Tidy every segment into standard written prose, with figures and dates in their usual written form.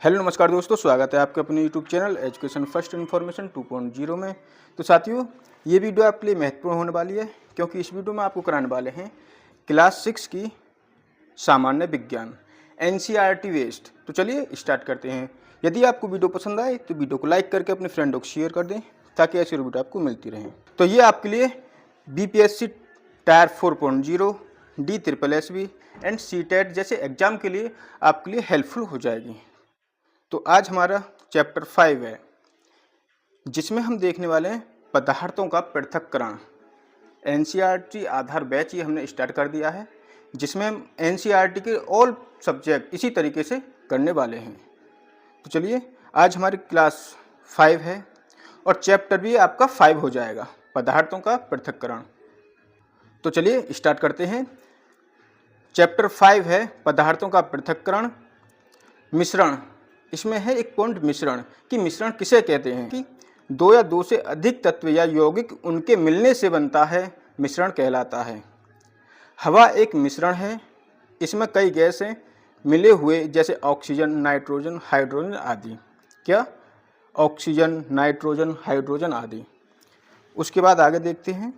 Hello नमस्कार दोस्तों, स्वागत है आपके अपने YouTube channel education first information 2.0 में। तो साथियों, ये वीडियो आपके लिए महत्वपूर्ण होने वाली है क्योंकि इस वीडियो में आपको कराने वाले हैं क्लास 6 की सामान्य विज्ञान एनसीईआरटी वेस्ट। तो चलिए स्टार्ट करते हैं। यदि आपको वीडियो पसंद आए तो वीडियो को लाइक करके अपने फ्रेंडों को शेयर कर दें ताकि ऐसी वीडियो आपको मिलती रहे। तो ये आपके लिए BPSC tyre 4.0, DSSB and CTET जैसे एग्जाम के लिए आपके लिए हेल्पफुल हो जाएगी। तो आज हमारा चैप्टर 5 है जिसमें हम देखने वाले हैं पदार्थों का पृथक्करण। एनसीईआरटी आधार बैच ही हमने स्टार्ट कर दिया है जिसमें हम एनसीईआरटी के ऑल सब्जेक्ट इसी तरीके से करने वाले हैं। तो चलिए, आज हमारी क्लास 5 है और चैप्टर भी आपका 5 हो जाएगा, पदार्थों का पृथक्करण। तो चलिए स्टार्ट करते हैं। चैप्टर 5 है पदार्थों का पृथक्करण। मिश्रण, इसमें है एक पॉइंट मिश्रण कि मिश्रण किसे कहते हैं कि दो या दो से अधिक तत्व या यौगिक उनके मिलने से बनता है, मिश्रण कहलाता है। हवा एक मिश्रण है, इसमें कई गैसें मिले हुए जैसे ऑक्सीजन, नाइट्रोजन, हाइड्रोजन आदि। क्या? ऑक्सीजन, नाइट्रोजन, हाइड्रोजन आदि। उसके बाद आगे देखते हैं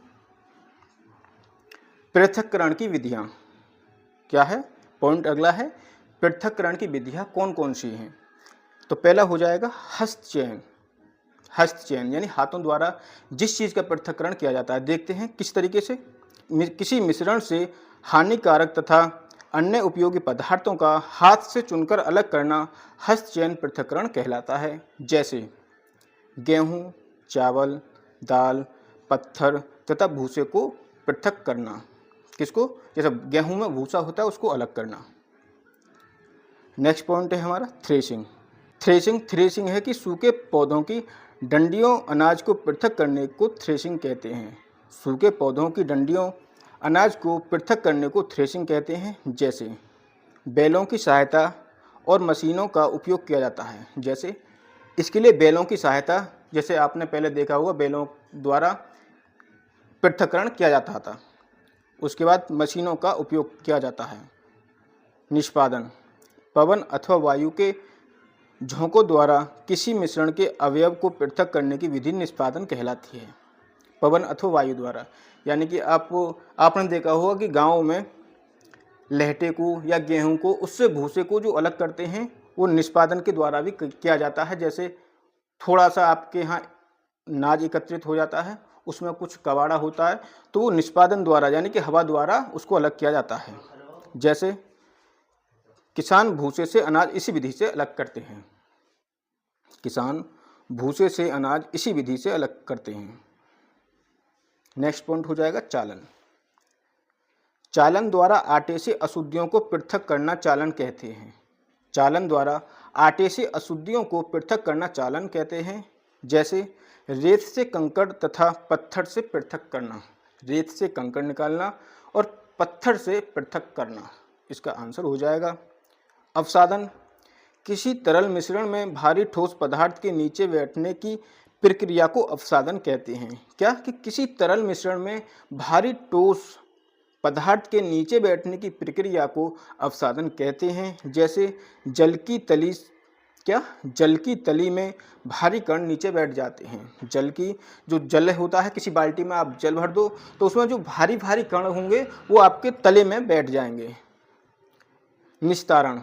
पृथक्करण की विधियां। क्या है? पॉइंट अगला है पृथक्करण की विधियां कौन कौन सी हैं। तो पहला हो जाएगा हस्तचयन। हस्तचयन यानी हाथों द्वारा जिस चीज़ का पृथक्करण किया जाता है। देखते हैं किस तरीके से। किसी मिश्रण से हानिकारक तथा अन्य उपयोगी पदार्थों का हाथ से चुनकर अलग करना हस्तचयन पृथक्करण कहलाता है। जैसे गेहूँ, चावल, दाल, पत्थर तथा भूसे को पृथक करना। किसको? जैसे गेहूँ में भूसा होता है उसको अलग करना। नेक्स्ट पॉइंट है हमारा थ्रेशिंग। थ्रेशिंग है कि सूखे पौधों की डंडियों अनाज को पृथक करने को थ्रेशिंग कहते हैं। सूखे पौधों की डंडियों अनाज को पृथक करने को थ्रेशिंग कहते हैं। जैसे बैलों की सहायता और मशीनों का उपयोग किया जाता है। जैसे इसके लिए बैलों की सहायता, जैसे आपने पहले देखा होगा बैलों द्वारा पृथक्करण किया जाता था। उसके बाद मशीनों का उपयोग किया जाता है। निष्पादन, पवन अथवा वायु के झोंकों द्वारा किसी मिश्रण के अवयव को पृथक करने की विधि निष्पादन कहलाती है। पवन अथवा वायु द्वारा, यानी कि आपने देखा होगा कि गाँव में लहटे को या गेहूं को उससे भूसे को जो अलग करते हैं वो निष्पादन के द्वारा भी किया जाता है। जैसे थोड़ा सा आपके यहाँ नाज एकत्रित हो जाता है, उसमें कुछ कबाड़ा होता है, तो वो निष्पादन द्वारा यानी कि हवा द्वारा उसको अलग किया जाता है। जैसे किसान भूसे से अनाज इसी विधि से अलग करते हैं। किसान भूसे से अनाज इसी विधि से अलग करते हैं। नेक्स्ट पॉइंट हो जाएगा चालन। चालन द्वारा आटे से अशुद्धियों को पृथक करना चालन कहते हैं। चालन द्वारा आटे से अशुद्धियों को पृथक करना चालन कहते हैं। जैसे रेत से कंकड़ तथा पत्थर से पृथक करना। रेत से कंकड़ निकालना और पत्थर से पृथक करना, इसका आंसर हो जाएगा। अवसादन, किसी तरल मिश्रण में भारी ठोस पदार्थ के नीचे बैठने की प्रक्रिया को अवसादन कहते हैं। क्या? कि किसी तरल मिश्रण में भारी ठोस पदार्थ के नीचे बैठने की प्रक्रिया को अवसादन कहते हैं। जैसे जल की तली, क्या? जल की तली में भारी कण नीचे बैठ जाते हैं। जल की जो जल होता है, किसी बाल्टी में आप जल भर दो तो उसमें जो भारी भारी कण होंगे वो आपके तले में बैठ जाएंगे। निस्तारण,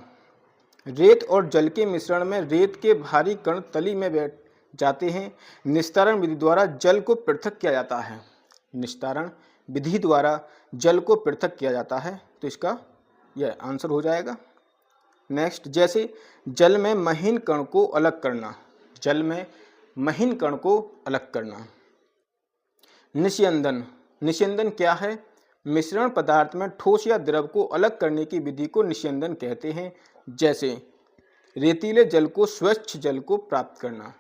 रेत और जल के मिश्रण में रेत के भारी कण तली में बैठ जाते हैं। निस्तारण विधि द्वारा जल को पृथक किया जाता है। निस्तारण विधि द्वारा जल को पृथक किया जाता है, तो इसका यह आंसर हो जाएगा। नेक्स्ट, जैसे जल में महीन कण को अलग करना। जल में महीन कण को अलग करना। निस्यंदन, निस्यंदन क्या है? मिश्रण पदार्थ में ठोस या द्रव को अलग करने की विधि को निस्यंदन कहते हैं। जैसे रेतीले जल को स्वच्छ जल को प्राप्त करना।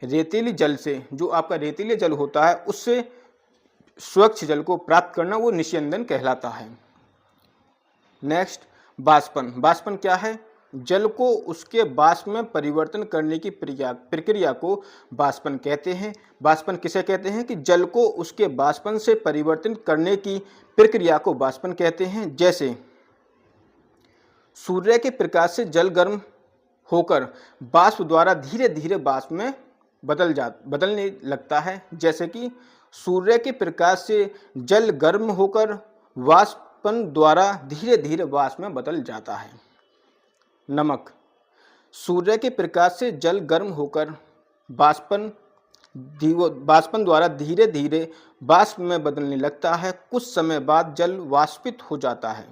रेतीली जल से, जो आपका रेतीले जल होता है उससे स्वच्छ जल को प्राप्त करना वो निस्यंदन कहलाता है। नेक्स्ट, बाष्पन। बाष्पन क्या है? जल को उसके वाष्प में परिवर्तन करने की प्रक्रिया को बाष्पन कहते हैं। बाष्पन किसे कहते हैं? कि जल को उसके बाष्पन से परिवर्तन करने की प्रक्रिया को बाष्पन कहते हैं। जैसे सूर्य के प्रकाश से जल गर्म होकर वाष्प द्वारा धीरे धीरे वाष्प में बदलने लगता है। जैसे कि सूर्य के प्रकाश से जल गर्म होकर वाष्पन द्वारा धीरे धीरे वाष्प में बदल जाता है। नमक, सूर्य के प्रकाश से जल गर्म होकर वाष्पन द्वारा धीरे धीरे वाष्प में बदलने लगता है। कुछ समय बाद जल वाष्पित हो जाता है।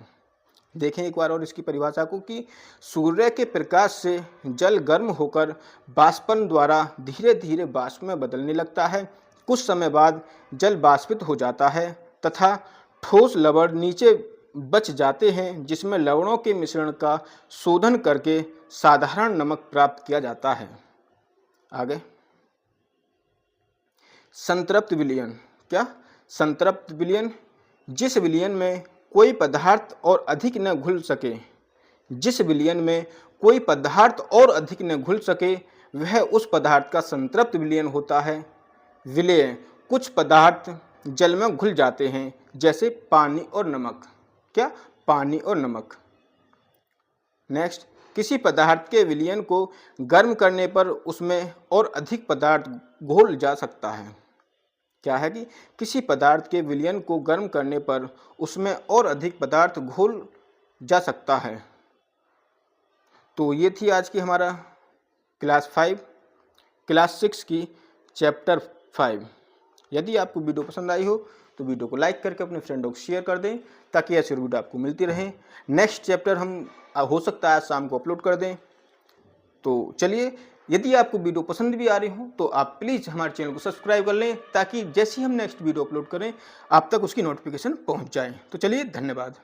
देखें एक बार और इसकी परिभाषा को कि सूर्य के प्रकाश से जल गर्म होकर वाष्पन द्वारा धीरे धीरे वाष्प में बदलने लगता है। कुछ समय बाद जल वाष्पित हो जाता है तथा ठोस लवण नीचे बच जाते हैं, जिसमें लवणों के मिश्रण का शोधन करके साधारण नमक प्राप्त किया जाता है। आगे संतृप्त विलयन। क्या? संतृप्त विलयन, जिस विलयन में कोई पदार्थ और अधिक न घुल सके, जिस विलयन में कोई पदार्थ और अधिक न घुल सके वह उस पदार्थ का संतृप्त विलयन होता है। विलय, कुछ पदार्थ जल में घुल जाते हैं, जैसे पानी और नमक। क्या? पानी और नमक। नेक्स्ट, किसी पदार्थ के विलयन को गर्म करने पर उसमें और अधिक पदार्थ घोल जा सकता है। क्या है कि किसी पदार्थ के विलयन को गर्म करने पर उसमें और अधिक पदार्थ घोल जा सकता है। तो ये थी आज की हमारा क्लास 6 की चैप्टर 5। यदि आपको वीडियो पसंद आई हो तो वीडियो को लाइक करके अपने फ्रेंडों को शेयर कर दें, ताकि ऐसी वीडियो आपको मिलती रहे। नेक्स्ट चैप्टर हम हो सकता है आज शाम को अपलोड कर दें। तो चलिए, यदि आपको वीडियो पसंद भी आ रही हो तो आप प्लीज़ हमारे चैनल को सब्सक्राइब कर लें, ताकि जैसे ही हम नेक्स्ट वीडियो अपलोड करें आप तक उसकी नोटिफिकेशन पहुंच जाए। तो चलिए, धन्यवाद।